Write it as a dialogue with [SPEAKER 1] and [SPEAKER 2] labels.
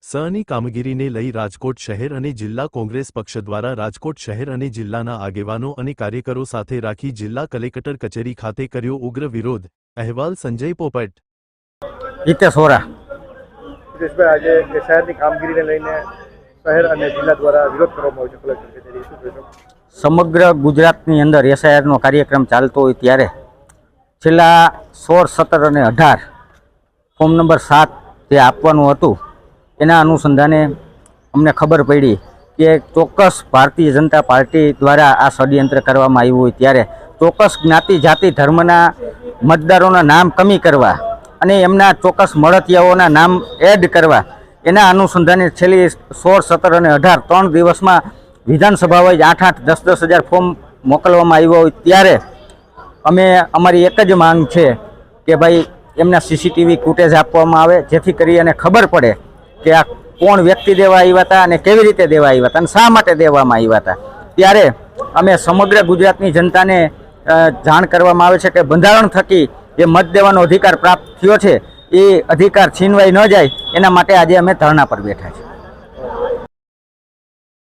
[SPEAKER 1] સની કામગીરીને લઈ રાજકોટ શહેર અને જિલ્લા કોંગ્રેસ પક્ષ દ્વારા રાજકોટ શહેર અને જિલ્લાના આગેવાનો અને કાર્યકરો સાથે રાખી જિલ્લા કલેક્ટર કચેરી ખાતે કર્યો ઉગ્ર વિરોધ। અહેવાલ સંજય પોપટ।
[SPEAKER 2] હિતેશ વોરા।
[SPEAKER 3] આજે શહેરની કામગીરીને લઈને શહેર અને જિલ્લા દ્વારા વિરોધ કરવામાં આવ્યો છે કલેક્ટર કચેરી, શું કહેશો?
[SPEAKER 2] સમગ્ર ગુજરાતની અંદર એસઆઈઆરનો કાર્યક્રમ ચાલતો હોય ત્યારે છેલ્લા 16, 17 અને 18 ફોર્મ નંબર 7 જે આપવાનું હતું એના અનુસંધાને અમને ખબર પડી કે ચોક્કસ ભારતીય જનતા પાર્ટી દ્વારા આ ષડયંત્ર કરવામાં આવ્યું હોય ત્યારે ચોક્કસ જ્ઞાતિ જાતિ ધર્મના મતદારોના નામ કમી કરવા અને એમના ચોક્કસ મળતિયાઓના નામ એડ કરવા એના અનુસંધાને છેલ્લી 16, 17 અને 18 3 દિવસમાં વિધાનસભા વાઇઝ 8-8, 10-10 હજાર ફોર્મ મોકલવામાં આવ્યા હોય ત્યારે અમે અમારી એક જ માંગ છે કે ભાઈ એમના સીસીટીવી ફૂટેજ આપવામાં આવે, જેથી કરી અને ખબર પડે કે આ કોણ વ્યક્તિ દેવા આવ્યા હતા અને કેવી રીતે દેવા આવ્યા હતા અને શા માટે દેવામાં આવ્યા હતા। ત્યારે અમે સમગ્ર ગુજરાતની જનતાને જાણ કરવામાં આવે છે કે બંધારણ થકી જે મત દેવાનો અધિકાર પ્રાપ્ત થયો છે એ અધિકાર છીનવાઈ ન જાય એના માટે આજે અમે ધરણા પર બેઠા છીએ।